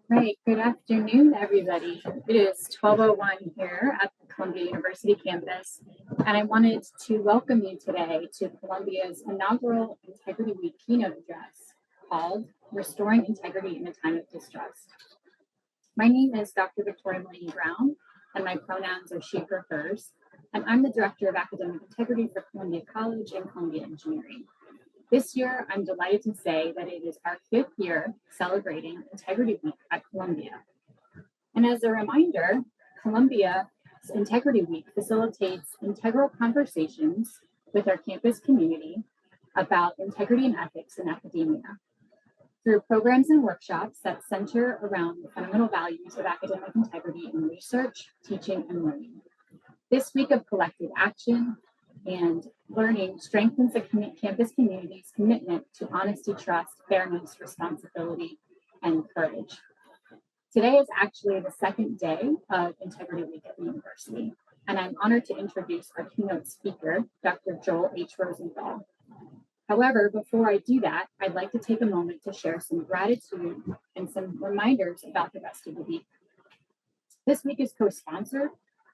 Right, good afternoon, everybody. It is 12:01 here at the Columbia University campus, and I wanted to welcome you today to Columbia's inaugural Integrity Week keynote address called Restoring Integrity in a Time of Distrust. My name is Dr. Victoria Mulaney Brown, and my pronouns are she, her, hers, and I'm the Director of Academic Integrity for Columbia College and Columbia Engineering. This year, I'm delighted to say that it is our 5th year celebrating Integrity Week at Columbia. And as a reminder, Columbia's Integrity Week facilitates integral conversations with our campus community about integrity and ethics in academia through programs and workshops that center around the fundamental values of academic integrity in research, teaching, and learning. This week of collective action and learning strengthens the campus community's commitment to honesty, trust, fairness, responsibility, and courage. Today is actually the second day of Integrity Week at the university, and I'm honored to introduce our keynote speaker, Dr. Joel H. Rosenthal. However, before I do that, I'd like to take a moment to share some gratitude and some reminders about the rest of the week. This week is co-sponsored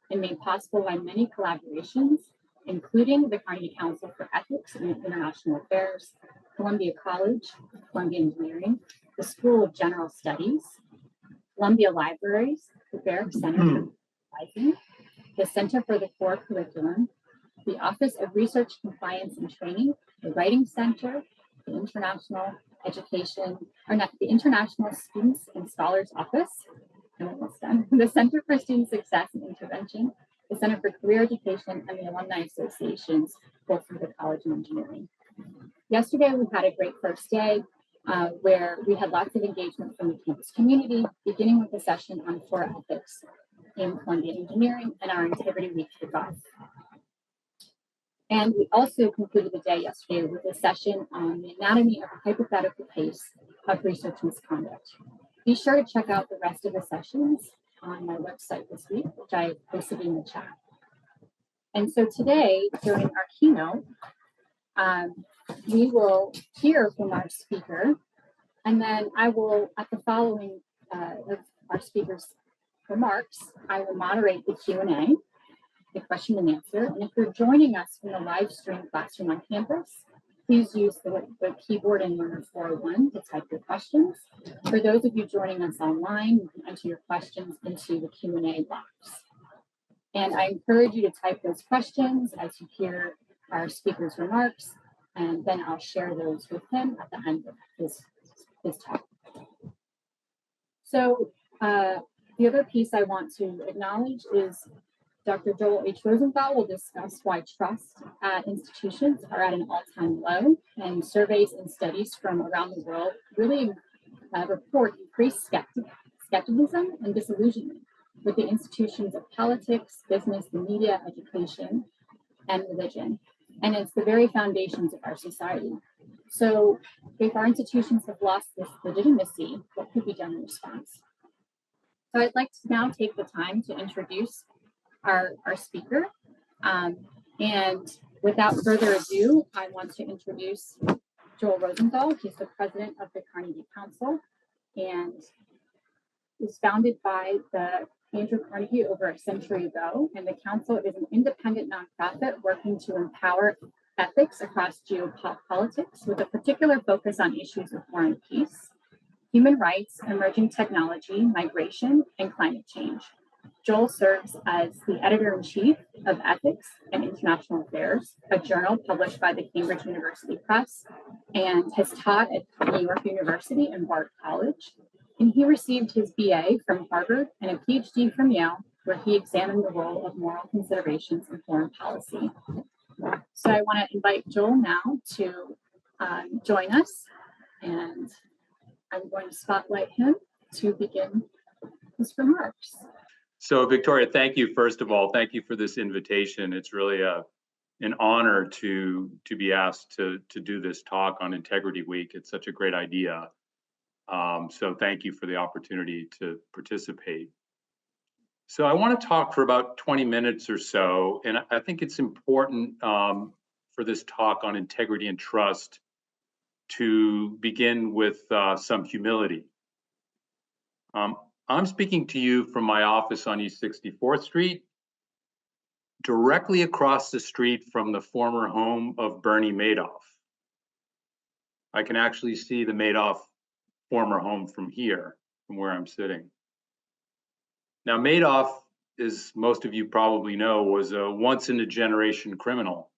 and made possible by many collaborations, including the Carnegie Council for Ethics and International Affairs, Columbia College, Columbia Engineering, the School of General Studies, Columbia Libraries, the Barrick Center for Advising, the Center for the Core Curriculum, the Office of Research Compliance and Training, the Writing Center, the International Students and Scholars Office, the Center for Student Success and Intervention, the Center for Career Education, and the Alumni Associations, both through the College of Engineering. Yesterday, we had a great first day where we had lots of engagement from the campus community, beginning with a session on core ethics in Columbia Engineering and our Integrity Week kickoff. And we also concluded the day yesterday with a session on the anatomy of a hypothetical case of research misconduct. Be sure to check out the rest of the sessions on my website this week, which I posted in the chat. And so today, during our keynote, we will hear from our speaker, and then I will, at the following of our speaker's remarks, I will moderate the Q&A, the question and answer. And if you're joining us from the live stream classroom on campus, please use the keyboard in Learner 401 to type your questions. For those of you joining us online, you can enter your questions into the Q&A box. And I encourage you to type those questions as you hear our speaker's remarks, and then I'll share those with him at the end of his talk. So the other piece I want to acknowledge is Dr. Joel H. Rosenthal will discuss why trust at institutions are at an all-time low, and surveys and studies from around the world really report increased skepticism and disillusionment with the institutions of politics, business, the media, education, and religion. And it's the very foundations of our society. So if our institutions have lost this legitimacy, what could be done in response? So I'd like to now take the time to introduce our speaker. And without further ado, I want to introduce Joel Rosenthal. He's the president of the Carnegie Council and was founded by the Andrew Carnegie over a century ago. And the council is an independent nonprofit working to empower ethics across geopolitics with a particular focus on issues of war and peace, human rights, emerging technology, migration, and climate change. Joel serves as the editor-in-chief of Ethics and International Affairs, a journal published by the Cambridge University Press, and has taught at New York University and Bard College. And he received his BA from Harvard and a PhD from Yale, where he examined the role of moral considerations in foreign policy. So I want to invite Joel now to join us, and I'm going to spotlight him to begin his remarks. So Victoria, thank you. First of all, thank you for this invitation. It's really an honor to be asked to do this talk on Integrity Week. It's such a great idea. So thank you for the opportunity to participate. So I want to talk for about 20 minutes or so, and I think it's important for this talk on integrity and trust to begin with some humility. Um, I'm speaking to you from my office on East 64th Street, directly across the street from the former home of Bernie Madoff. I can actually see the Madoff former home from here, from where I'm sitting. Now, Madoff, as most of you probably know, was a once-in-a-generation criminal.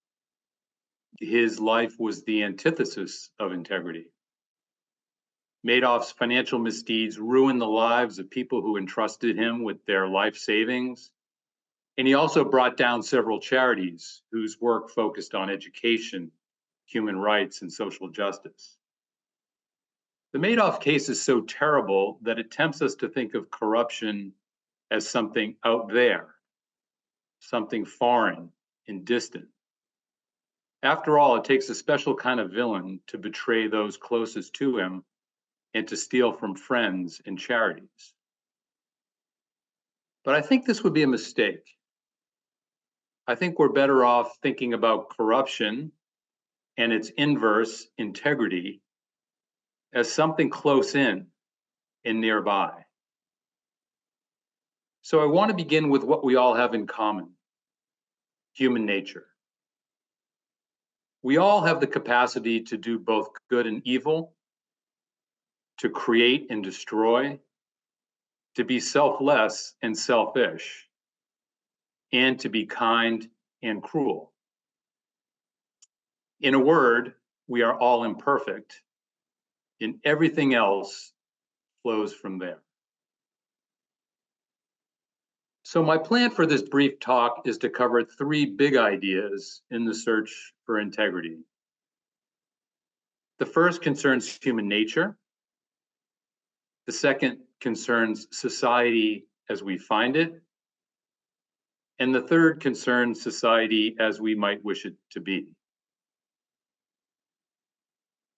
His life was the antithesis of integrity. Madoff's financial misdeeds ruined the lives of people who entrusted him with their life savings. And he also brought down several charities whose work focused on education, human rights, and social justice. The Madoff case is so terrible that it tempts us to think of corruption as something out there, something foreign and distant. After all, it takes a special kind of villain to betray those closest to him and to steal from friends and charities. But I think this would be a mistake. I think we're better off thinking about corruption and its inverse, integrity, as something close in and nearby. So I want to begin with what we all have in common: human nature. We all have the capacity to do both good and evil, to create and destroy, to be selfless and selfish, and to be kind and cruel. In a word, we are all imperfect, and everything else flows from there. So my plan for this brief talk is to cover three big ideas in the search for integrity. The first concerns human nature. The second concerns society as we find it. And the third concerns society as we might wish it to be.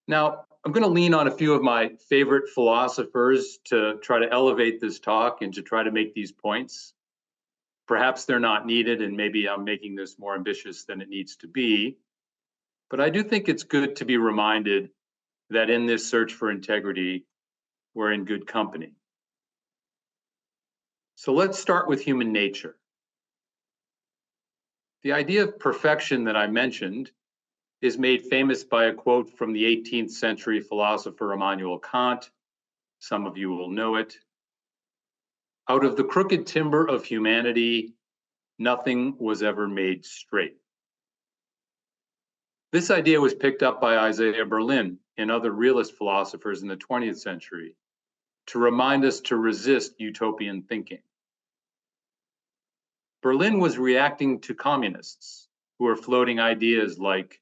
Now, I'm going to lean on a few of my favorite philosophers to try to elevate this talk and to try to make these points. Perhaps they're not needed, and maybe I'm making this more ambitious than it needs to be. But I do think it's good to be reminded that in this search for integrity, we're in good company. So let's start with human nature. The idea of perfection that I mentioned is made famous by a quote from the 18th century philosopher Immanuel Kant. Some of you will know it. Out of the crooked timber of humanity, nothing was ever made straight. This idea was picked up by Isaiah Berlin and other realist philosophers in the 20th century to remind us to resist utopian thinking. Berlin was reacting to communists who were floating ideas like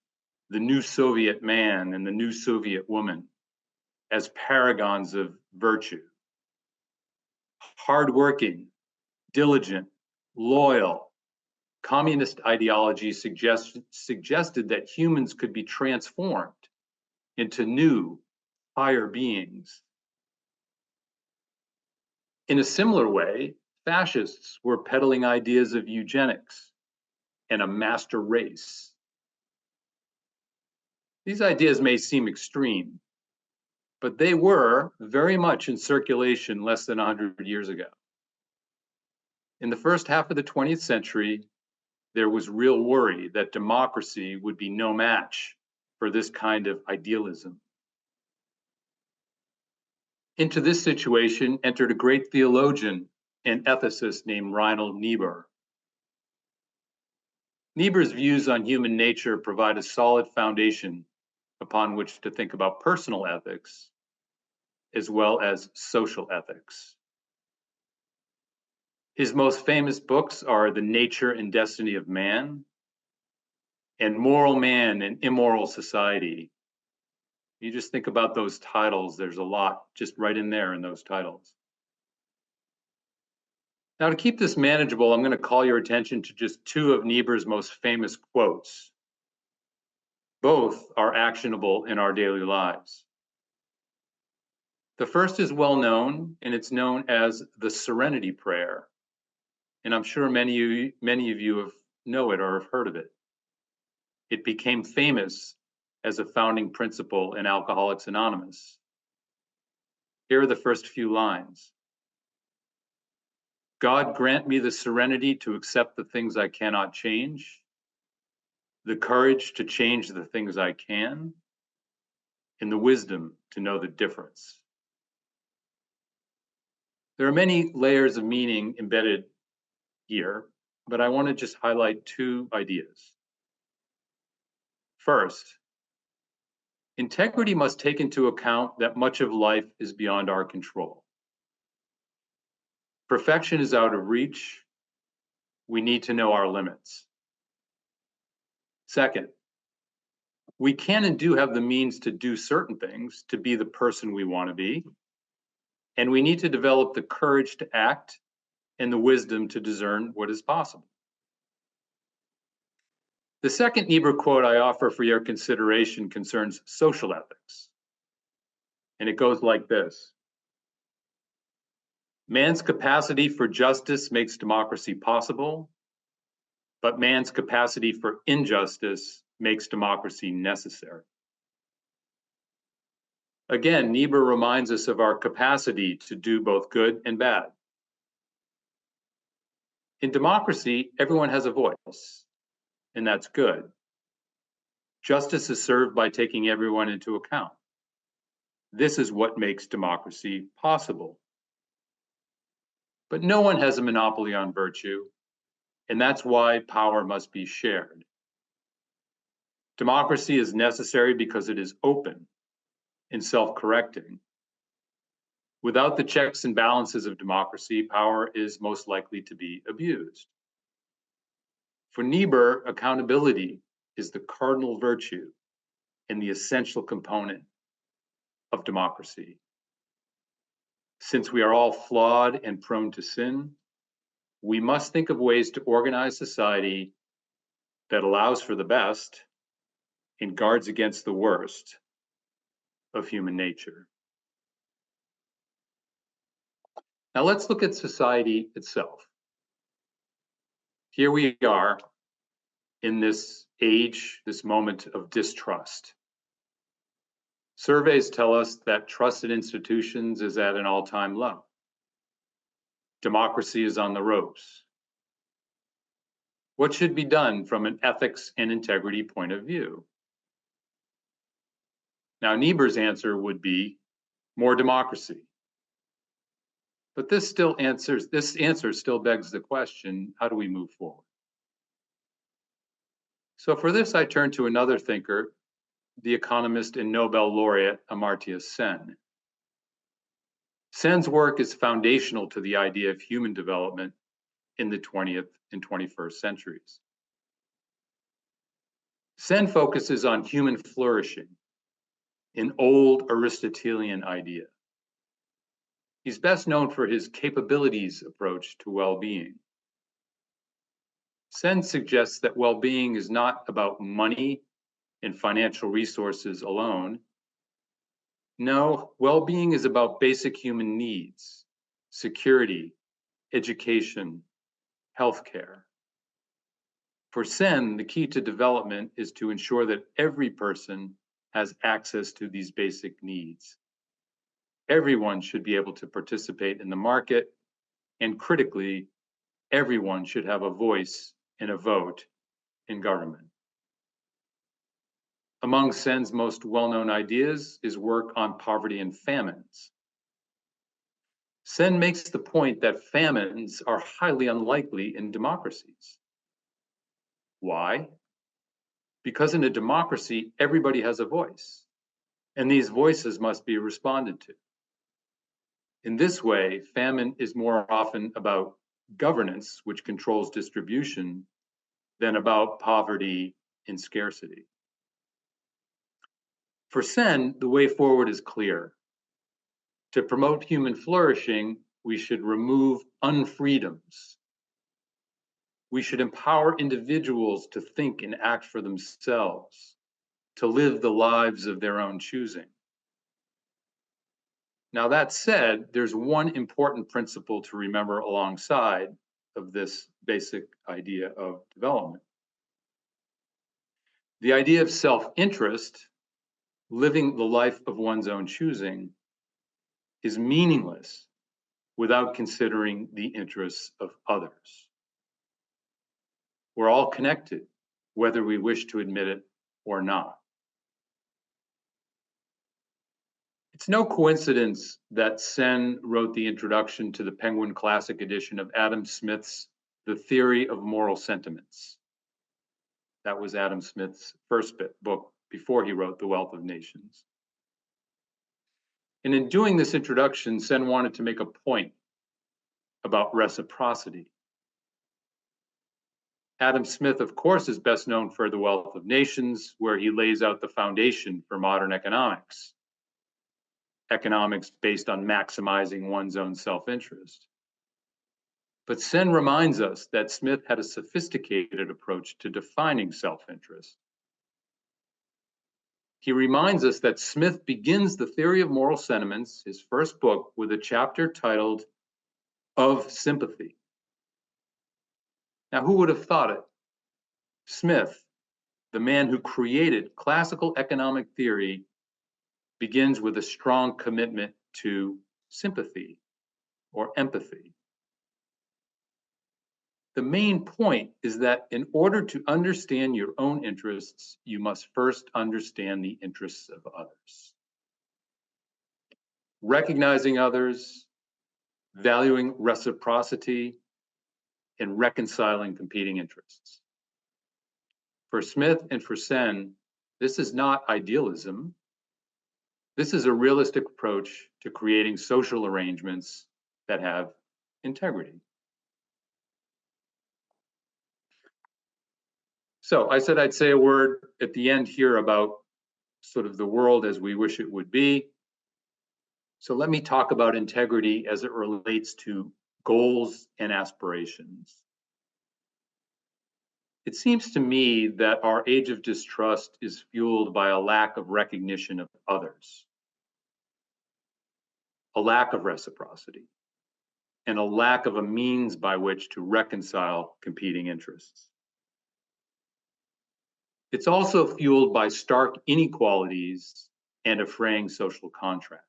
the new Soviet man and the new Soviet woman as paragons of virtue. Hardworking, diligent, loyal, communist ideology suggested that humans could be transformed into new, higher beings. In a similar way, fascists were peddling ideas of eugenics and a master race. These ideas may seem extreme, but they were very much in circulation less than 100 years ago. In the first half of the 20th century, there was real worry that democracy would be no match for this kind of idealism. Into this situation entered a great theologian and ethicist named Reinhold Niebuhr. Niebuhr's views on human nature provide a solid foundation upon which to think about personal ethics as well as social ethics. His most famous books are The Nature and Destiny of Man and Moral Man and Immoral Society. You just think about those titles, there's a lot just right in there in those titles. Now, to keep this manageable, I'm going to call your attention to just two of Niebuhr's most famous quotes. Both are actionable in our daily lives. The first is well known, and it's known as the Serenity Prayer. And I'm sure many of you know it or have heard of it. It became famous as a founding principle in Alcoholics Anonymous. Here are the first few lines. God grant me the serenity to accept the things I cannot change, the courage to change the things I can, and the wisdom to know the difference. There are many layers of meaning embedded here, but I want to just highlight two ideas. First, integrity must take into account that much of life is beyond our control. Perfection is out of reach. We need to know our limits. Second, we can and do have the means to do certain things, to be the person we want to be, and we need to develop the courage to act and the wisdom to discern what is possible. The second Niebuhr quote I offer for your consideration concerns social ethics. And it goes like this: man's capacity for justice makes democracy possible, but man's capacity for injustice makes democracy necessary. Again, Niebuhr reminds us of our capacity to do both good and bad. In democracy, everyone has a voice, and that's good. Justice is served by taking everyone into account. This is what makes democracy possible. But no one has a monopoly on virtue, and that's why power must be shared. Democracy is necessary because it is open and self-correcting. Without the checks and balances of democracy, power is most likely to be abused. For Niebuhr, accountability is the cardinal virtue and the essential component of democracy. Since we are all flawed and prone to sin, we must think of ways to organize society that allows for the best and guards against the worst of human nature. Now let's look at society itself. Here we are in this age, this moment of distrust. Surveys tell us that trust in institutions is at an all-time low. Democracy is on the ropes. What should be done from an ethics and integrity point of view? Now, Niebuhr's answer would be more democracy. But this answer still begs the question, how do we move forward? So for this, I turn to another thinker, the economist and Nobel laureate Amartya Sen. Sen's work is foundational to the idea of human development in the 20th and 21st centuries. Sen focuses on human flourishing, an old Aristotelian idea. He's best known for his capabilities approach to well-being. Sen suggests that well-being is not about money and financial resources alone. No, well-being is about basic human needs: security, education, healthcare. For Sen, the key to development is to ensure that every person has access to these basic needs. Everyone should be able to participate in the market, and critically, everyone should have a voice and a vote in government. Among Sen's most well-known ideas is work on poverty and famines. Sen makes the point that famines are highly unlikely in democracies. Why? Because in a democracy, everybody has a voice, and these voices must be responded to. In this way, famine is more often about governance, which controls distribution, than about poverty and scarcity. For Sen, the way forward is clear. To promote human flourishing, we should remove unfreedoms. We should empower individuals to think and act for themselves, to live the lives of their own choosing. Now, that said, there's one important principle to remember alongside of this basic idea of development. The idea of self-interest, living the life of one's own choosing, is meaningless without considering the interests of others. We're all connected, whether we wish to admit it or not. It's no coincidence that Sen wrote the introduction to the Penguin Classic edition of Adam Smith's The Theory of Moral Sentiments. That was Adam Smith's first book before he wrote The Wealth of Nations. And in doing this introduction, Sen wanted to make a point about reciprocity. Adam Smith, of course, is best known for The Wealth of Nations, where he lays out the foundation for modern economics. Economics based on maximizing one's own self-interest. But Sen reminds us that Smith had a sophisticated approach to defining self-interest. He reminds us that Smith begins The Theory of Moral Sentiments, his first book, with a chapter titled Of Sympathy. Now, who would have thought it? Smith, the man who created classical economic theory, begins with a strong commitment to sympathy or empathy. The main point is that in order to understand your own interests, you must first understand the interests of others. Recognizing others, valuing reciprocity, and reconciling competing interests. For Smith and for Sen, this is not idealism. This is a realistic approach to creating social arrangements that have integrity. So I said I'd say a word at the end here about sort of the world as we wish it would be. So let me talk about integrity as it relates to goals and aspirations. It seems to me that our age of distrust is fueled by a lack of recognition of others, a lack of reciprocity, and a lack of a means by which to reconcile competing interests. It's also fueled by stark inequalities and a fraying social contract.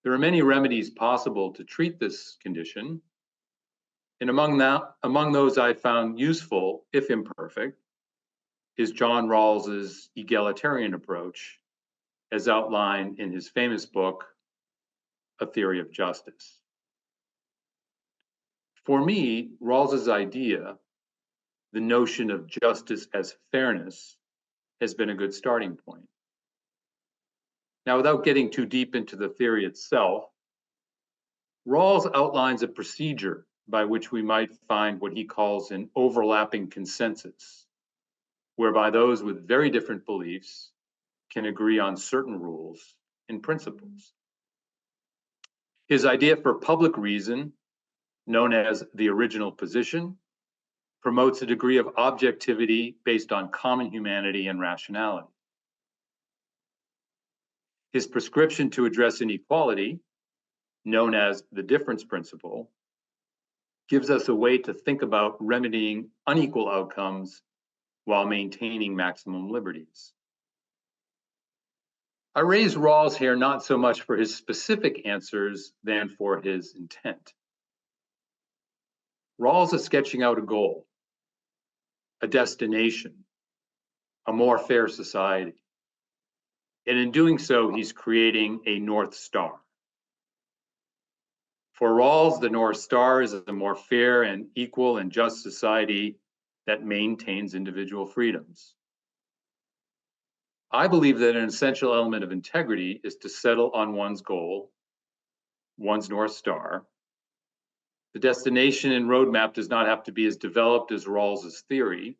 There are many remedies possible to treat this condition, and among those I found useful, if imperfect, is John Rawls's egalitarian approach, as outlined in his famous book, A Theory of Justice. For me, Rawls's idea, the notion of justice as fairness, has been a good starting point. Now, without getting too deep into the theory itself, Rawls outlines a procedure by which we might find what he calls an overlapping consensus, whereby those with very different beliefs can agree on certain rules and principles. His idea for public reason, known as the original position, promotes a degree of objectivity based on common humanity and rationality. His prescription to address inequality, known as the difference principle, gives us a way to think about remedying unequal outcomes while maintaining maximum liberties. I raise Rawls here not so much for his specific answers than for his intent. Rawls is sketching out a goal, a destination, a more fair society. And in doing so, he's creating a North Star. For Rawls, the North Star is a more fair and equal and just society that maintains individual freedoms. I believe that an essential element of integrity is to settle on one's goal, one's North Star. The destination and roadmap does not have to be as developed as Rawls's theory,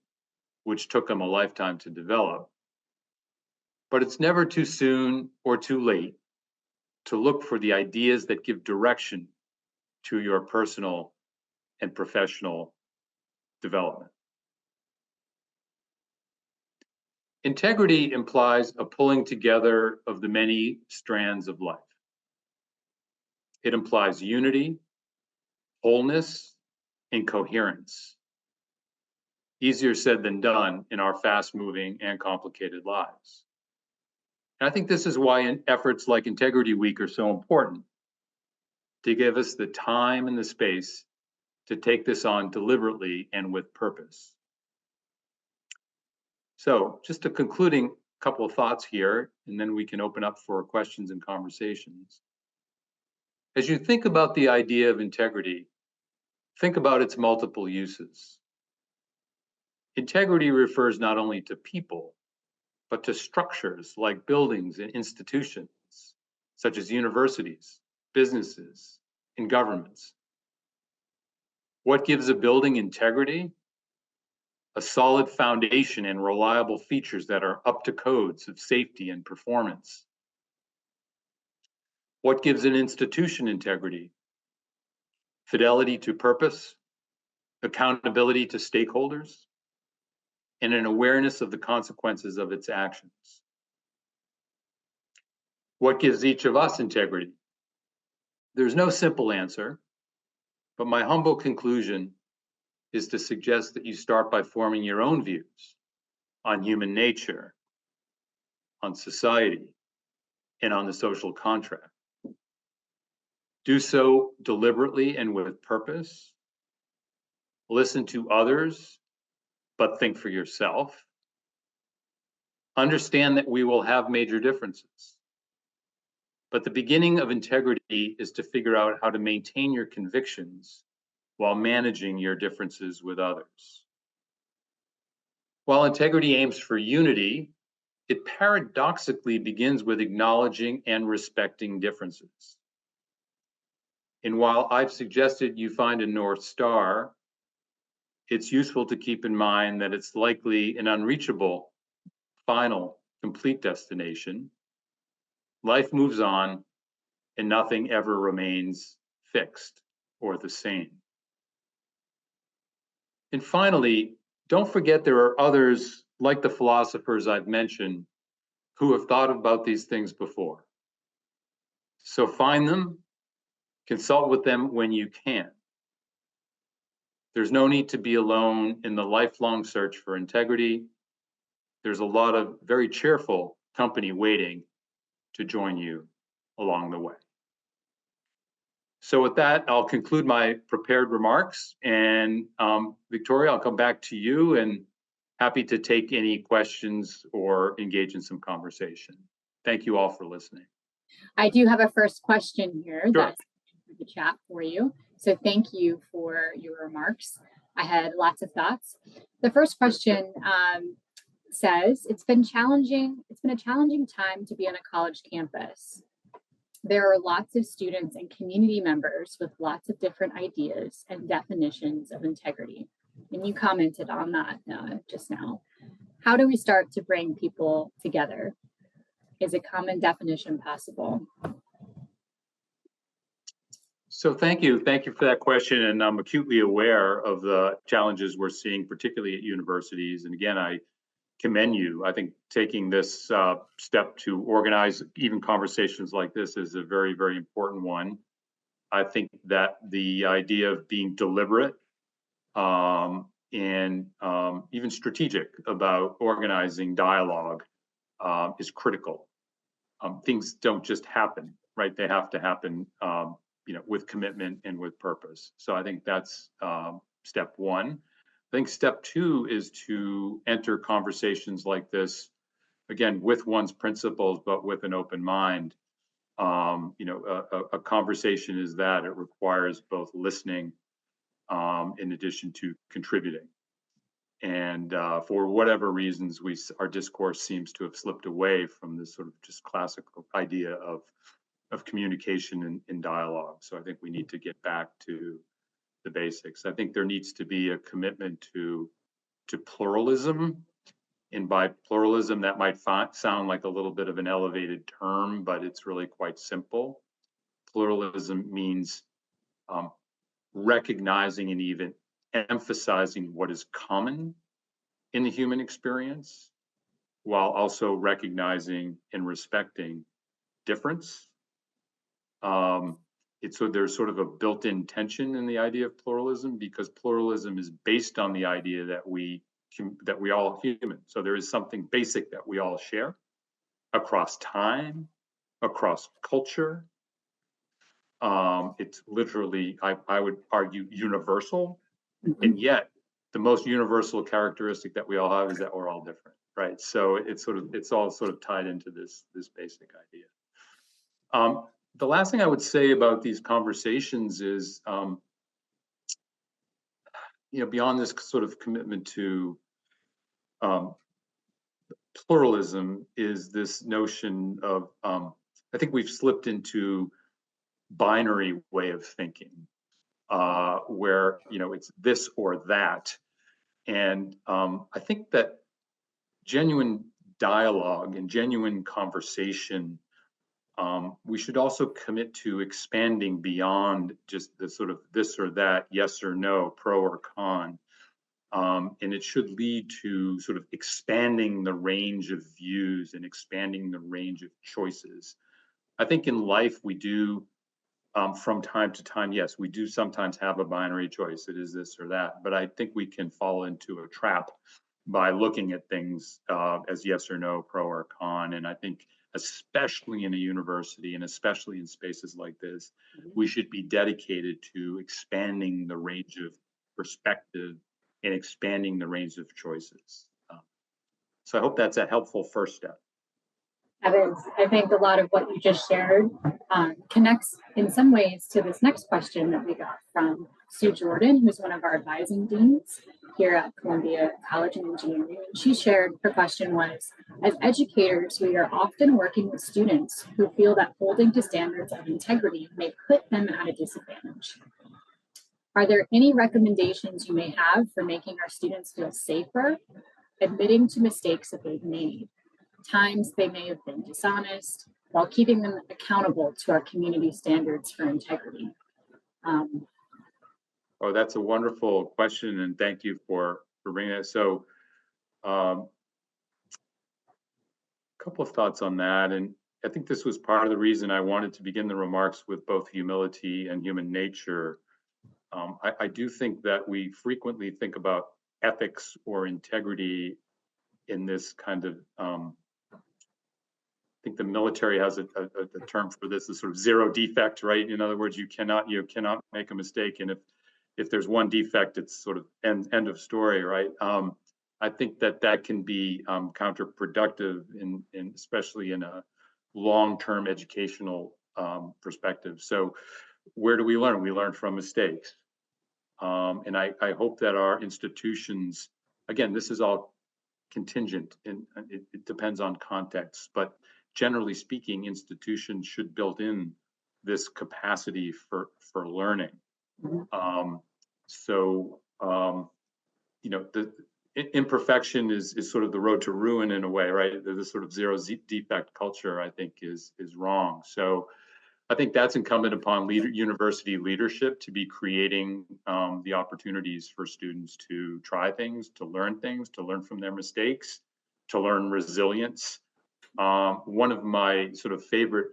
which took him a lifetime to develop. But it's never too soon or too late to look for the ideas that give direction to your personal and professional development. Integrity implies a pulling together of the many strands of life. It implies unity, wholeness, and coherence. Easier said than done in our fast-moving and complicated lives. And I think this is why efforts like Integrity Week are so important. to give us the time and the space to take this on deliberately and with purpose. So just a concluding couple of thoughts here, and then we can open up for questions and conversations. As you think about the idea of integrity, think about its multiple uses. Integrity refers not only to people, but to structures like buildings and institutions, such as universities, businesses, and governments. What gives a building integrity? A solid foundation and reliable features that are up to codes of safety and performance. What gives an institution integrity? Fidelity to purpose, accountability to stakeholders, and an awareness of the consequences of its actions. What gives each of us integrity? There's no simple answer, but my humble conclusion is to suggest that you start by forming your own views on human nature, on society, and on the social contract. Do so deliberately and with purpose. Listen to others, but think for yourself. Understand that we will have major differences. But the beginning of integrity is to figure out how to maintain your convictions while managing your differences with others. While integrity aims for unity, it paradoxically begins with acknowledging and respecting differences. And while I've suggested you find a North Star, it's useful to keep in mind that it's likely an unreachable, final, complete destination. Life moves on, and nothing ever remains fixed or the same. And finally, don't forget there are others, like the philosophers I've mentioned, who have thought about these things before. So find them, consult with them when you can. There's no need to be alone in the lifelong search for integrity. There's a lot of very cheerful company waiting to join you along the way. So with that, I'll conclude my prepared remarks. And Victoria, I'll come back to you and happy to take any questions or engage in some conversation. Thank you all for listening. I do have a first question here Sure. that's in the chat for you. So thank you for your remarks. I had lots of thoughts. The first question says, it's been a challenging time to be on a college campus. There are lots of students and community members with lots of different ideas and definitions of integrity. And you commented on that just now. How do we start to bring people together? Is a common definition possible? So thank you for that question. And I'm acutely aware of the challenges we're seeing, particularly at universities. And again, I commend you. I think taking this step to organize even conversations like this is a very, very important one. I think that the idea of being deliberate and even strategic about organizing dialogue is critical. Things don't just happen, right? They have to happen, with commitment and with purpose. So I think that's step one. I think step two is to enter conversations like this, again, with one's principles, but with an open mind. A conversation is that it requires both listening in addition to contributing. And for whatever reasons, our discourse seems to have slipped away from this sort of just classical idea of communication and dialogue. So I think we need to get back to the basics. I think there needs to be a commitment to pluralism. And by pluralism, that might sound like a little bit of an elevated term, but it's really quite simple. Pluralism means recognizing and even emphasizing what is common in the human experience, while also recognizing and respecting difference. There's sort of a built-in tension in the idea of pluralism, because pluralism is based on the idea that we all are human. So there is something basic that we all share across time, across culture, It's literally, I would argue, universal. Mhm. And yet the most universal characteristic that we all have is that we're all different, right? So it's all sort of tied into this basic idea. The last thing I would say about these conversations is, beyond this sort of commitment to pluralism, is this notion of, I think we've slipped into binary way of thinking, where it's this or that. And I think that genuine dialogue and genuine conversation, we should also commit to expanding beyond just the sort of this or that, yes or no, pro or con. And it should lead to sort of expanding the range of views and expanding the range of choices. I think in life we do, from time to time, yes, we do sometimes have a binary choice. It is this or that. But I think we can fall into a trap by looking at things as yes or no, pro or con. And I think especially in a university and especially in spaces like this, we should be dedicated to expanding the range of perspective and expanding the range of choices. So I hope that's a helpful first step. That is, I think a lot of what you just shared connects in some ways to this next question that we got from Sue Jordan, who's one of our advising deans here at Columbia College of Engineering. She shared, her question was, as educators, we are often working with students who feel that holding to standards of integrity may put them at a disadvantage. Are there any recommendations you may have for making our students feel safer, admitting to mistakes that they've made, times they may have been dishonest, while keeping them accountable to our community standards for integrity? Oh, that's a wonderful question, and thank you for bringing it. So, a couple of thoughts on that, and I think this was part of the reason I wanted to begin the remarks with both humility and human nature. I do think that we frequently think about ethics or integrity in this kind of, I think the military has a term for this, is sort of zero defect, right? In other words, you cannot make a mistake, and if there's one defect, it's sort of end of story, right? I think that can be counterproductive, in especially in a long-term educational perspective. So where do we learn? We learn from mistakes. And I hope that our institutions, again, this is all contingent, and it depends on context, but generally speaking, institutions should build in this capacity for learning. The imperfection is sort of the road to ruin in a way, right? The sort of zero defect culture, I think, is wrong. So I think that's incumbent upon university leadership to be creating the opportunities for students to try things, to learn from their mistakes, to learn resilience. One of my sort of favorite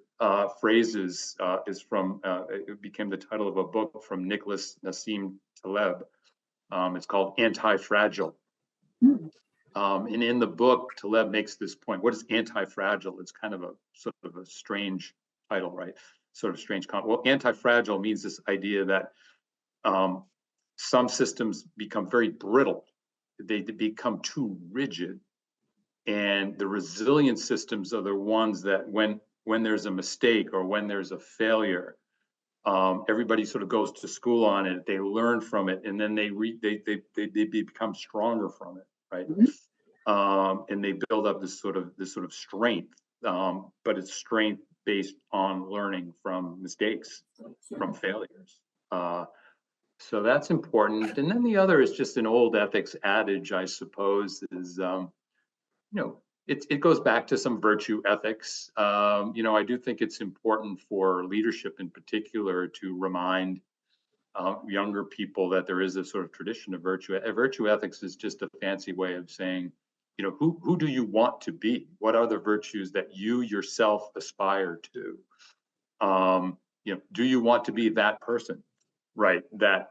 phrases is from, it became the title of a book from Nicholas Nassim Taleb. It's called Anti-Fragile. And in the book, Taleb makes this point. What is anti-fragile? It's kind of a sort of a strange title, right? Sort of strange. Well, anti-fragile means this idea that some systems become very brittle. They become too rigid. And the resilient systems are the ones that when there's a mistake or when there's a failure, everybody sort of goes to school on it. They learn from it, and then they become stronger from it, right? And they build up this sort of strength, but it's strength based on learning from mistakes, from failures. So that's important. And then the other is just an old ethics adage, I suppose, is it goes back to some virtue ethics. I do think it's important for leadership in particular to remind younger people that there is a sort of tradition of virtue. Virtue ethics is just a fancy way of saying, who do you want to be? What are the virtues that you yourself aspire to? Do you want to be that person, right? That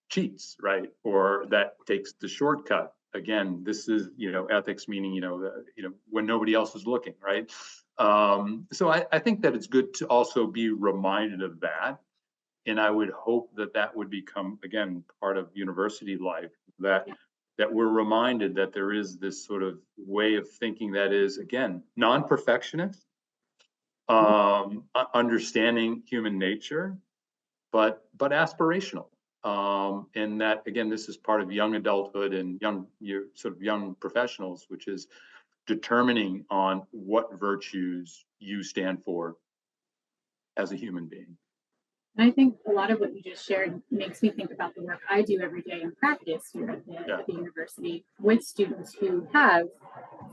cheats, right? Or that takes the shortcut. Again, this is, ethics meaning, when nobody else is looking, right? So I think that it's good to also be reminded of that. And I would hope that that would become, again, part of university life, that we're reminded that there is this sort of way of thinking that is, again, non-perfectionist, understanding human nature, but aspirational. And that, again, this is part of young adulthood and young professionals, which is determining on what virtues you stand for as a human being. And I think a lot of what you just shared makes me think about the work I do every day in practice here at the university with students who have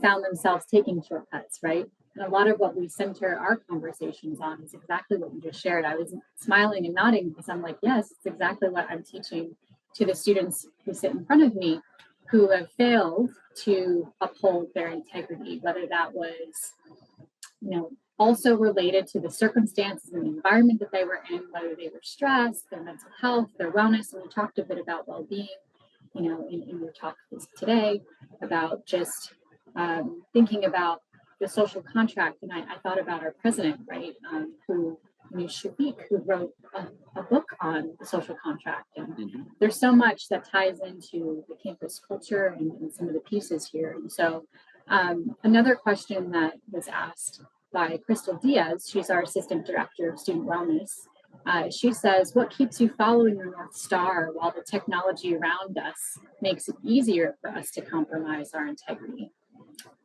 found themselves taking shortcuts, right? And a lot of what we center our conversations on is exactly what you just shared. I was smiling and nodding because I'm like, yes, it's exactly what I'm teaching to the students who sit in front of me who have failed to uphold their integrity, whether that was, also related to the circumstances and the environment that they were in, whether they were stressed, their mental health, their wellness. And we talked a bit about well-being, in your talk today, about just thinking about the social contract. And I thought about our president, right, who wrote a book on the social contract. And there's so much that ties into the campus culture and some of the pieces here. And so another question that was asked by Crystal Diaz, she's our Assistant Director of Student Wellness. She says, what keeps you following your North Star while the technology around us makes it easier for us to compromise our integrity?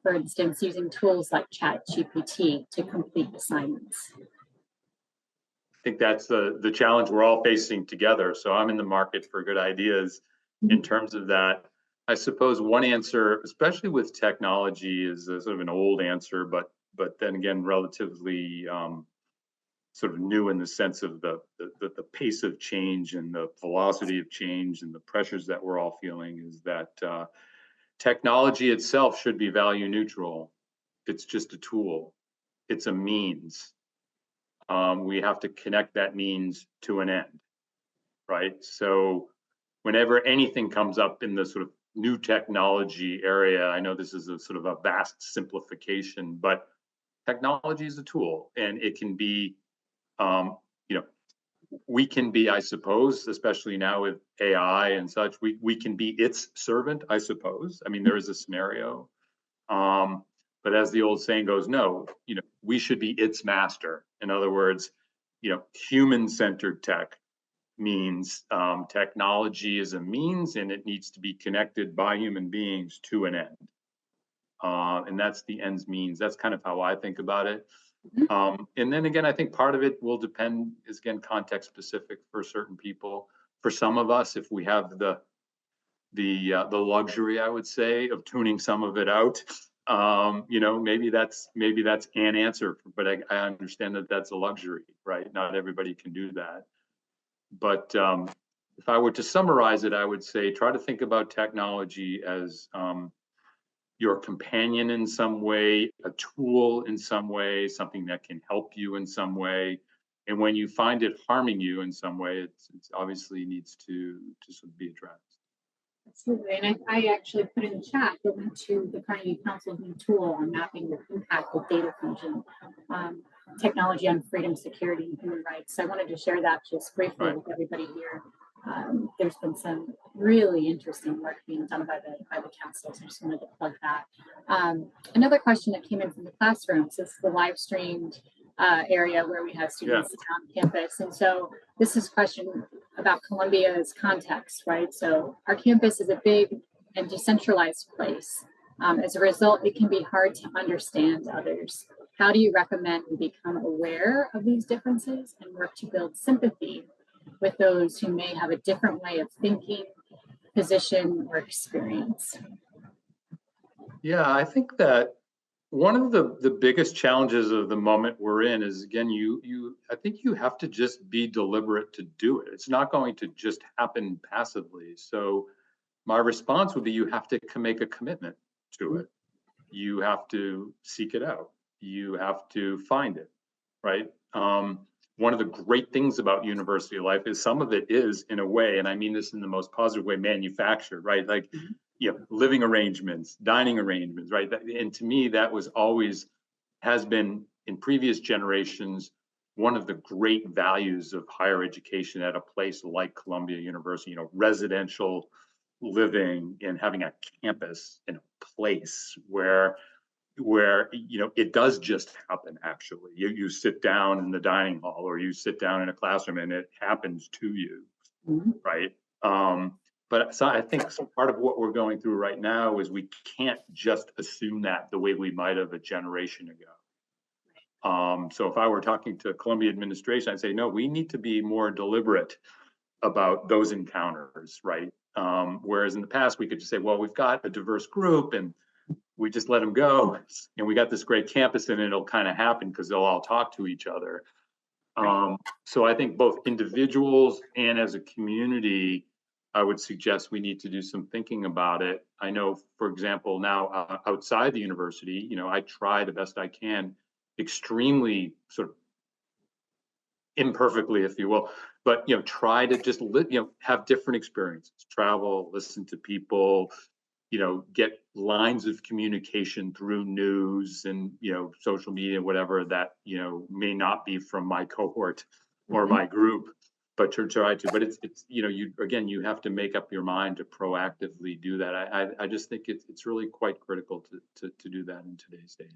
For instance, using tools like ChatGPT to complete assignments. I think that's the challenge we're all facing together. So I'm in the market for good ideas in terms of that. I suppose one answer, especially with technology, is a sort of an old answer, but then again, relatively sort of new in the sense of the pace of change and the velocity of change and the pressures that we're all feeling, is that technology itself should be value neutral. It's just a tool. It's a means. We have to connect that means to an end, right? So whenever anything comes up in the sort of new technology area, I know this is a sort of a vast simplification, but technology is a tool, and it can be, we can be, I suppose, especially now with AI and such, we can be its servant, I suppose. I mean, there is a scenario, but as the old saying goes, no, we should be its master. In other words, human-centered tech means technology is a means, and it needs to be connected by human beings to an end. And that's the ends means. That's kind of how I think about it. And then again, I think part of it will depend, is again, context specific for certain people. For some of us, if we have the luxury, I would say, of tuning some of it out, maybe that's an answer, but I understand that that's a luxury, right? Not everybody can do that. But if I were to summarize it, I would say try to think about technology as your companion in some way, a tool in some way, something that can help you in some way. And when you find it harming you in some way, it's obviously needs to sort of be addressed. Absolutely. And I actually put in the chat the link to the Carnegie Council's new tool on mapping the impact of data fusion, technology on freedom, security, and human rights. So I wanted to share that just briefly with everybody here. There's been some really interesting work being done by the council, so I just wanted to plug that. Another question that came in from the classrooms is the live streamed area where we have students on campus. And so this is a question about Columbia's context, right? So our campus is a big and decentralized place. As a result, it can be hard to understand others. How do you recommend we become aware of these differences and work to build sympathy with those who may have a different way of thinking, position, or experience? Yeah, I think that one of the biggest challenges of the moment we're in is, again, I think you have to just be deliberate to do it. It's not going to just happen passively. So my response would be, you have to make a commitment to it. You have to seek it out. You have to find it, right? One of the great things about university life is some of it is, in a way, and I mean this in the most positive way, manufactured, right? Like, living arrangements, dining arrangements, right? And to me, that has been in previous generations, one of the great values of higher education at a place like Columbia University, residential living and having a campus in a place where it does just happen. Actually, you sit down in the dining hall or you sit down in a classroom and it happens to you, right? But so I think part of what we're going through right now is we can't just assume that the way we might have a generation ago. So if I were talking to Columbia administration, I'd say, no, we need to be more deliberate about those encounters, right? Whereas in the past, we could just say, well, we've got a diverse group and we just let them go. And we got this great campus and it'll kind of happen because they'll all talk to each other. So I think both individuals and as a community, I would suggest we need to do some thinking about it. I know, for example, now outside the university, I try the best I can, extremely sort of imperfectly, if you will, but try to just have different experiences, travel, listen to people, get lines of communication through news and social media, whatever that may not be from my cohort or my group, but to try to. But it's you have to make up your mind to proactively do that. I just think it's really quite critical to do that in today's day.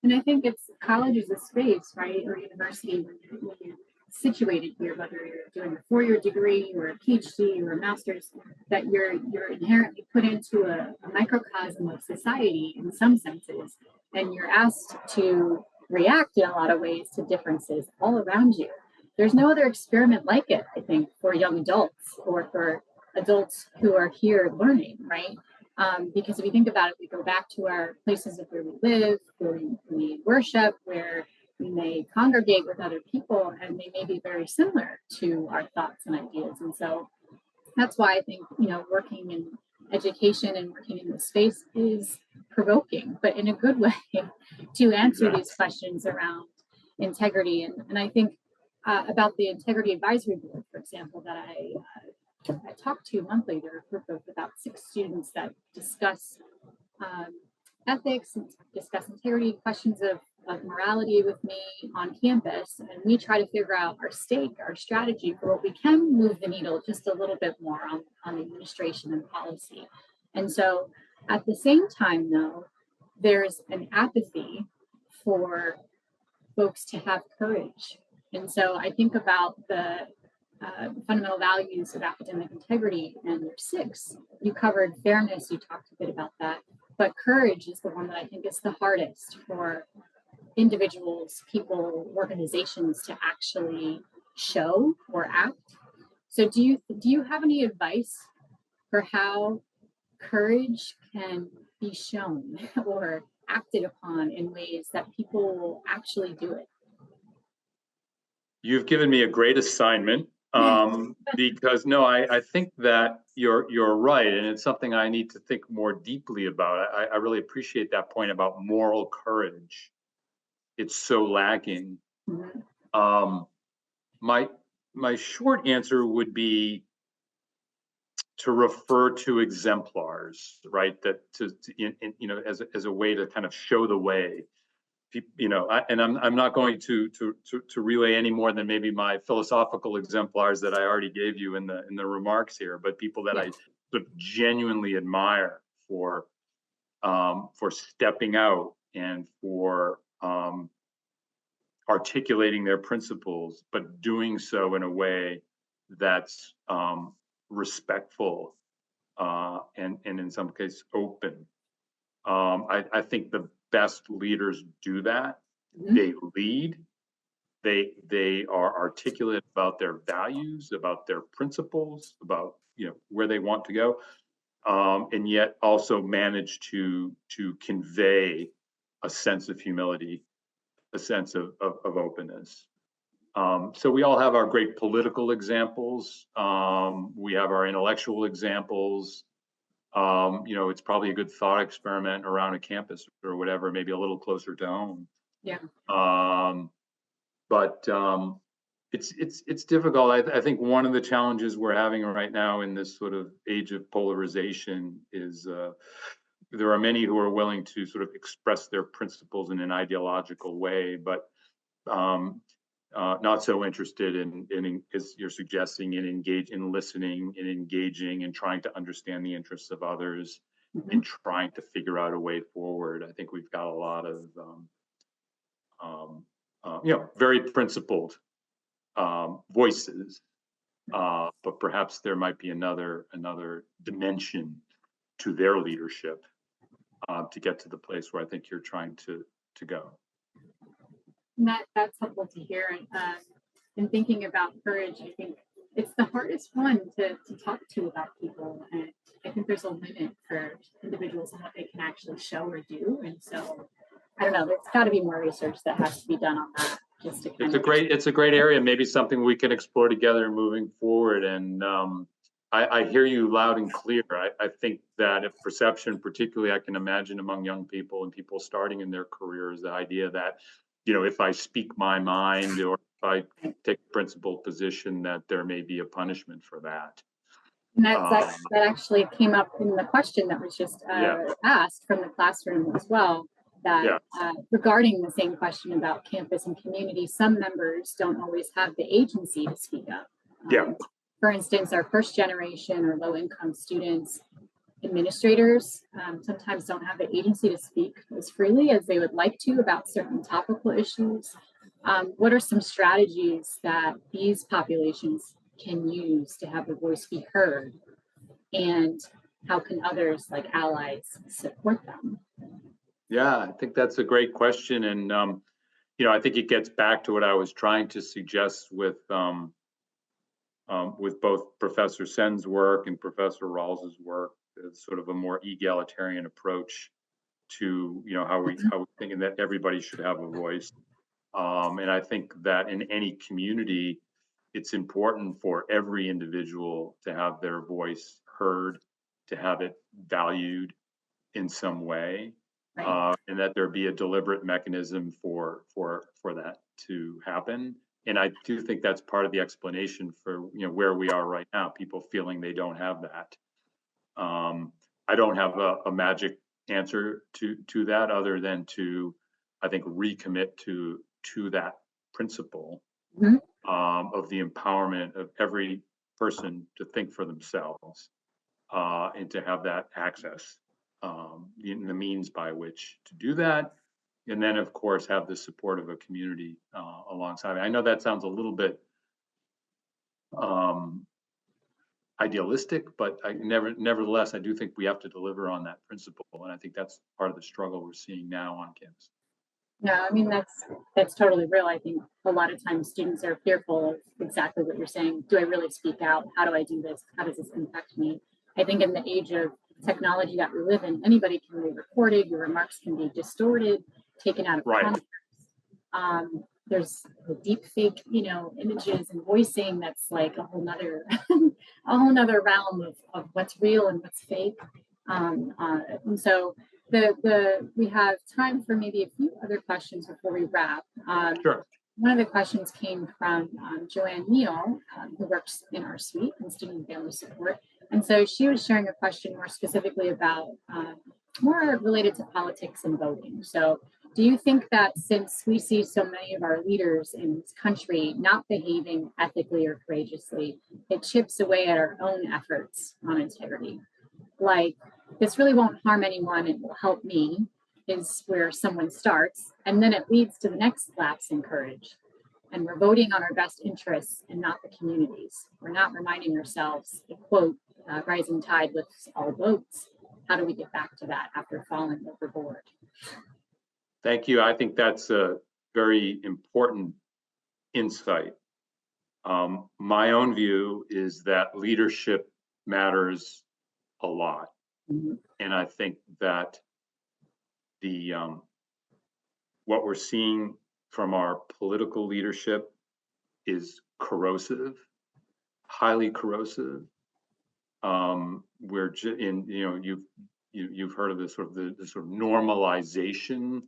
And I think college is a space, right, or university, when you're situated here, whether you're doing a 4-year degree or a PhD or a master's, that you're inherently put into a microcosm of society in some senses, and you're asked to react in a lot of ways to differences all around you. There's no other experiment like it, I think, for young adults or for adults who are here learning, right? Because if you think about it, we go back to our places of where we live, where we worship, where we may congregate with other people, and they may be very similar to our thoughts and ideas. And so that's why I think, working in education and working in this space is provoking, but in a good way, to answer these questions around integrity. And I think about the Integrity Advisory Board, for example, that I talk to monthly. There are a group of about 6 students that discuss ethics and discuss integrity, questions of morality with me on campus. And we try to figure out our strategy for what we can move the needle just a little bit more on administration and policy. And so at the same time, though, there's an apathy for folks to have courage. And so I think about the fundamental values of academic integrity, and there's 6. You covered fairness, you talked a bit about that, but courage is the one that I think is the hardest for individuals, people, organizations to actually show or act. So do you have any advice for how courage can be shown or acted upon in ways that people will actually do it? You've given me a great assignment. Because I think that you're right, and it's something I need to think more deeply about. I really appreciate that point about moral courage. It's so lacking. My short answer would be to refer to exemplars, right? That as a way to kind of show the way. I'm not going to relay any more than maybe my philosophical exemplars that I already gave you in the remarks here, but people that I sort of genuinely admire for stepping out and for articulating their principles, but doing so in a way that's respectful and in some cases open. I think the best leaders do that. They lead. They are articulate about their values, about their principles, about where they want to go, and yet also manage to convey a sense of humility, a sense of openness. So we all have our great political examples. We have our intellectual examples. It's probably a good thought experiment around a campus or whatever, maybe a little closer to home. Yeah. But it's difficult. I think one of the challenges we're having right now in this sort of age of polarization is there are many who are willing to sort of express their principles in an ideological way, but not so interested in, as you're suggesting, in listening, in engaging, and trying to understand the interests of others, and trying to figure out a way forward. I think we've got a lot of very principled voices, but perhaps there might be another dimension to their leadership to get to the place where I think you're trying to go. And that's helpful to hear. And thinking about courage, I think it's the hardest one to talk to about people. And I think there's a limit for individuals and what they can actually show or do. And so, I don't know, there's got to be more research that has to be done on that. Just to it's a great area, maybe something we can explore together moving forward. And I hear you loud and clear. I think that if perception, particularly I can imagine among young people and people starting in their careers, the idea that, if I speak my mind or if I take a principled position, that there may be a punishment for that. And that actually came up in the question that was just asked from the classroom as well, that regarding the same question about campus and community, some members don't always have the agency to speak up. For instance, our first generation or low income students, administrators sometimes don't have the agency to speak as freely as they would like to about certain topical issues. What are some strategies that these populations can use to have their voice be heard? And how can others, like allies, support them? Yeah, I think that's a great question. And, I think it gets back to what I was trying to suggest with both Professor Sen's work and Professor Rawls's work. It's sort of a more egalitarian approach to, how we're thinking that everybody should have a voice. And I think that in any community, it's important for every individual to have their voice heard, to have it valued in some way, and that there be a deliberate mechanism for that to happen. And I do think that's part of the explanation for where we are right now. People feeling they don't have that. I don't have a magic answer to that, other than to, I think, recommit to that principle of the empowerment of every person to think for themselves and to have that access, in the means by which to do that. And then, of course, have the support of a community alongside. I know that sounds a little bit idealistic, but nevertheless, I do think we have to deliver on that principle. And I think that's part of the struggle we're seeing now on campus. No, I mean, that's totally real. I think a lot of times students are fearful of exactly what you're saying. Do I really speak out? How do I do this? How does this impact me? I think in the age of technology that we live in, anybody can be recorded. Your remarks can be distorted, taken out of context. There's the deep fake, images and voicing that's like a whole nother realm of what's real and what's fake. And so we have time for maybe a few other questions before we wrap. Sure. One of the questions came from Joanne Neal, who works in our suite in student and family support. And so she was sharing a question more specifically about more related to politics and voting. So do you think that since we see so many of our leaders in this country not behaving ethically or courageously, it chips away at our own efforts on integrity? Like, this really won't harm anyone, it will help me, is where someone starts. And then it leads to the next lapse in courage. And we're voting on our best interests and not the communities. We're not reminding ourselves, the quote, rising tide lifts all boats. How do we get back to that after falling overboard? Thank you. I think that's a very important insight. My own view is that leadership matters a lot. And I think that what we're seeing from our political leadership is corrosive, highly corrosive. We're you've heard of the sort of normalization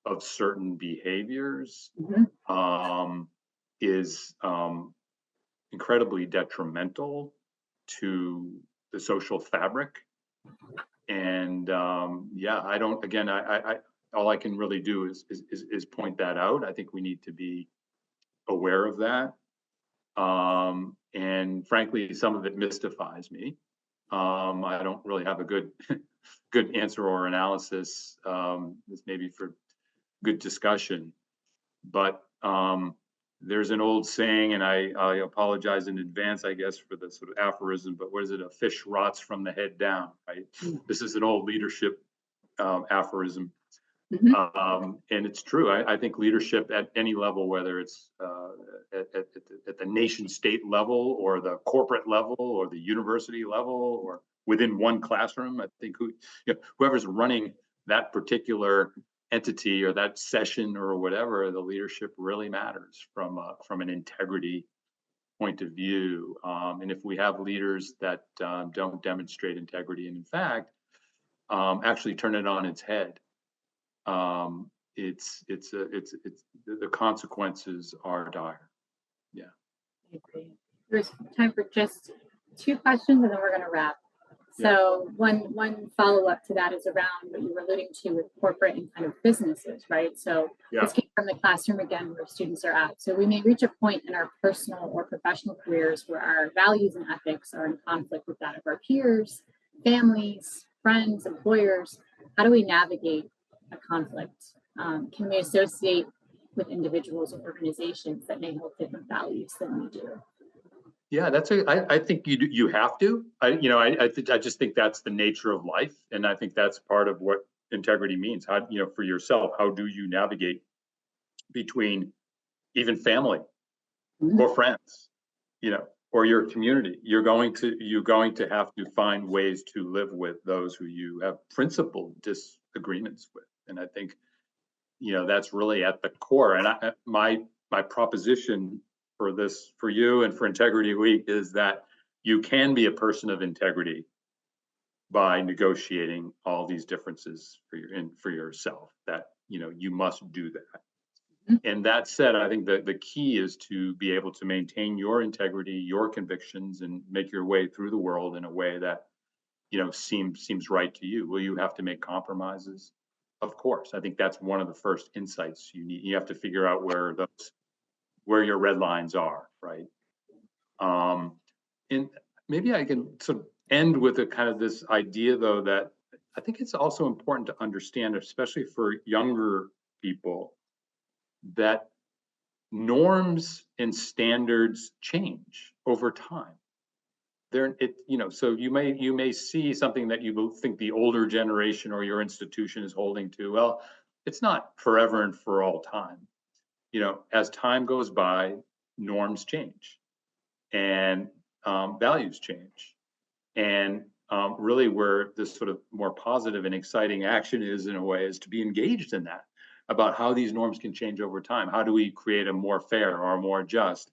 of certain behaviors is incredibly detrimental to the social fabric And yeah, I don't. Again, I all I can really do is point that out. I think we need to be aware of that. And frankly, some of it mystifies me. I don't really have a good good answer or analysis. This may be for good discussion, but there's an old saying, and I apologize in advance, I guess, for the sort of aphorism, but what is it? A fish rots from the head down, right? This is an old leadership aphorism. And it's true. I think leadership at any level, whether it's at the nation state level or the corporate level or the university level or within one classroom, I think whoever's running that particular entity or that session or whatever, the leadership really matters from an integrity point of view. And if we have leaders that don't demonstrate integrity and in fact actually turn it on its head, the consequences are dire. Yeah. I agree. There's time for just 2 questions and then we're going to wrap. So one follow-up to that is around what you were alluding to with corporate and kind of businesses, right? So let's get from the classroom again where students are at. So we may reach a point in our personal or professional careers where our values and ethics are in conflict with that of our peers, families, friends, employers. How do we navigate a conflict? Can we associate with individuals or organizations that may hold different values than we do? Yeah, I think you have to. I just think that's the nature of life, and I think that's part of what integrity means. How, for yourself, how do you navigate between even family or friends, or your community? You're going to have to find ways to live with those who you have principled disagreements with, and I think that's really at the core. And my proposition for you and for Integrity Week is that you can be a person of integrity by negotiating all these differences for yourself. That you must do that. And that said, I think that the key is to be able to maintain your integrity, your convictions, and make your way through the world in a way that seems right to you. Will you have to make compromises? Of course. I think that's one of the first insights you need. You have to figure out where your red lines are, right? And maybe I can sort of end with a kind of this idea, though, that I think it's also important to understand, especially for younger people, that norms and standards change over time. So you may see something that you think the older generation or your institution is holding to. Well, it's not forever and for all time. As time goes by, norms change and values change. And really where this sort of more positive and exciting action is, in a way, is to be engaged in that, about how these norms can change over time. How do we create a more fair or a more just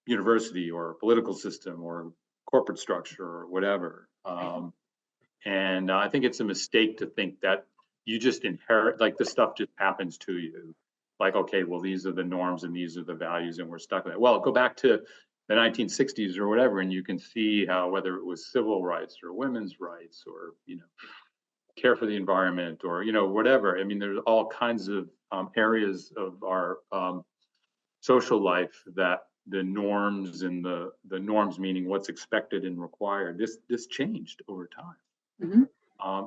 university or political system or corporate structure or whatever. And I think it's a mistake to think that you just inherit, like this stuff just happens to you. Like, okay, well, these are the norms and these are the values and we're stuck with it. Well, go back to the 1960s or whatever, and you can see how, whether it was civil rights or women's rights or, care for the environment or, whatever. I mean, there's all kinds of areas of our social life that the norms and the norms, meaning what's expected and required, this changed over time.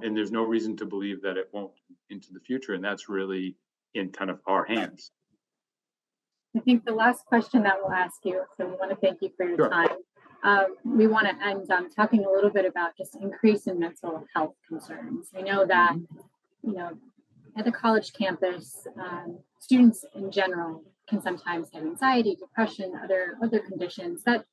And there's no reason to believe that it won't into the future. And that's really in kind of our hands. I think the last question that we'll ask you, so we want to thank you for your time. We want to end talking a little bit about just increase in mental health concerns. We know that, at the college campus, students in general can sometimes have anxiety, depression, other conditions. That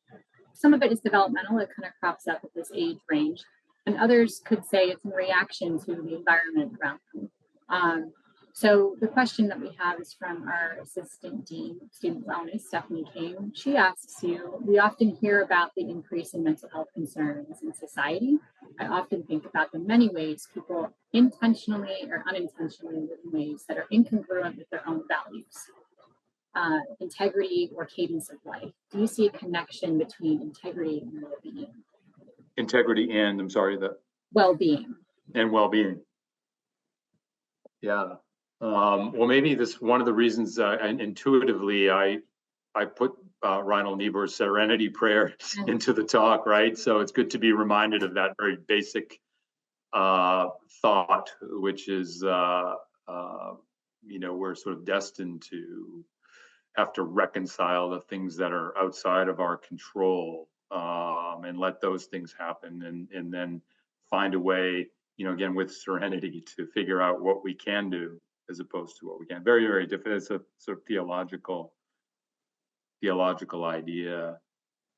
some of it is developmental. It kind of crops up at this age range, and others could say it's in reaction to the environment around them. So the question that we have is from our Assistant Dean of Student Wellness, Stephanie King. She asks you, we often hear about the increase in mental health concerns in society. I often think about the many ways people intentionally or unintentionally live in ways that are incongruent with their own values, integrity or cadence of life. Do you see a connection between integrity and well-being? Integrity and, I'm sorry, well-being. and well-being. Yeah. Well, maybe this one of the reasons and intuitively I put Reinhold Niebuhr's Serenity Prayer into the talk, right? So it's good to be reminded of that very basic thought, which is, we're sort of destined to have to reconcile the things that are outside of our control, and let those things happen, and then find a way, again, with serenity, to figure out what we can do as opposed to what we can't. Very, very different. It's a sort of theological idea.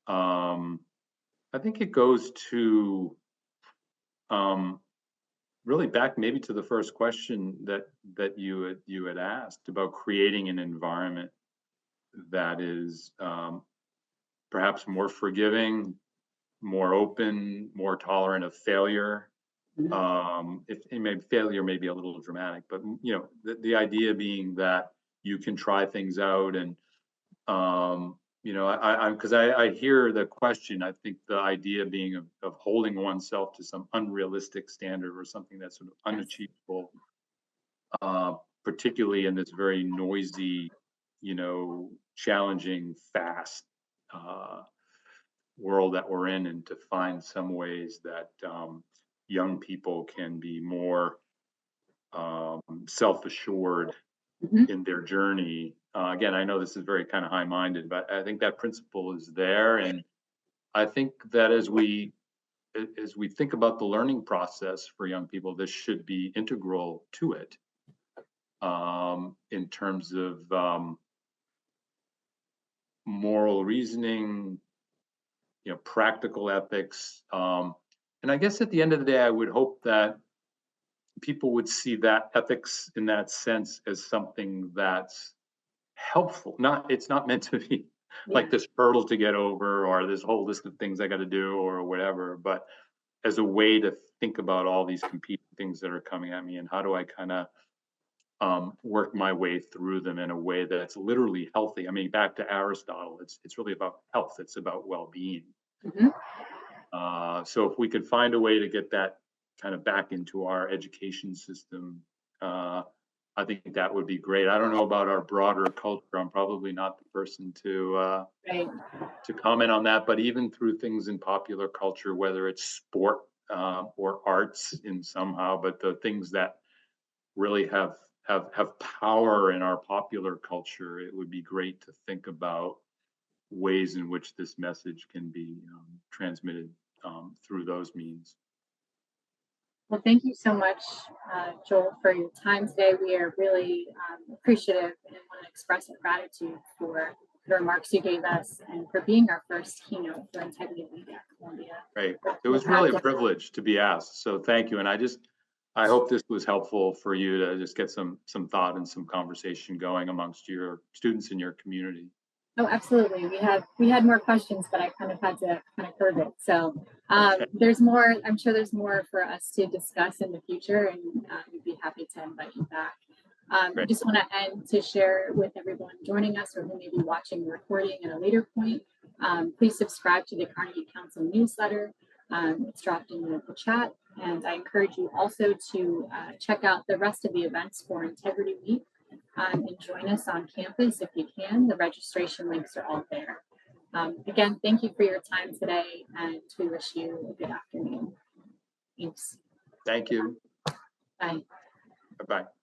I think it goes to really back maybe to the first question that you had asked about creating an environment that is perhaps more forgiving, more open, more tolerant of failure. Failure may be a little dramatic, but the idea being that you can try things out, and because I hear the question. I think the idea being of holding oneself to some unrealistic standard or something that's sort of unachievable, particularly in this very noisy, challenging, fast world that we're in, and to find some ways that young people can be more self-assured in their journey. Again, I know this is very kind of high-minded, but I think that principle is there, and I think that as we think about the learning process for young people, this should be integral to it, in terms of moral reasoning, practical ethics, and I guess at the end of the day, I would hope that people would see that ethics in that sense as something that's helpful. It's not meant to be like this hurdle to get over, or this whole list of things I got to do, or whatever, but as a way to think about all these competing things that are coming at me, and how do I kind of work my way through them in a way that's literally healthy. I mean, back to Aristotle, it's really about health. It's about well-being. So if we could find a way to get that kind of back into our education system, I think that would be great. I don't know about our broader culture. I'm probably not the person to comment on that, but even through things in popular culture, whether it's sport or arts in somehow, but the things that really have power in our popular culture, it would be great to think about ways in which this message can be transmitted through those means. Well, thank you so much, Joel, for your time today. We are really appreciative and want to express our gratitude for the remarks you gave us and for being our first keynote for Integrity Week at Columbia. Right. It was really a privilege to be asked. So thank you. And I hope this was helpful for you to just get some thought and some conversation going amongst your students in your community. Oh, absolutely. We had more questions, but I kind of had to kind of curve it. So there's more. I'm sure there's more for us to discuss in the future, and we'd be happy to invite you back. I just want to end to share with everyone joining us, or who may be watching the recording at a later point. Please subscribe to the Carnegie Council newsletter. It's dropped in the chat, and I encourage you also to check out the rest of the events for Integrity Week. And join us on campus if you can. The registration links are all there. Again, thank you for your time today, and we wish you a good afternoon. Thanks. Thank you. Bye. Bye-bye.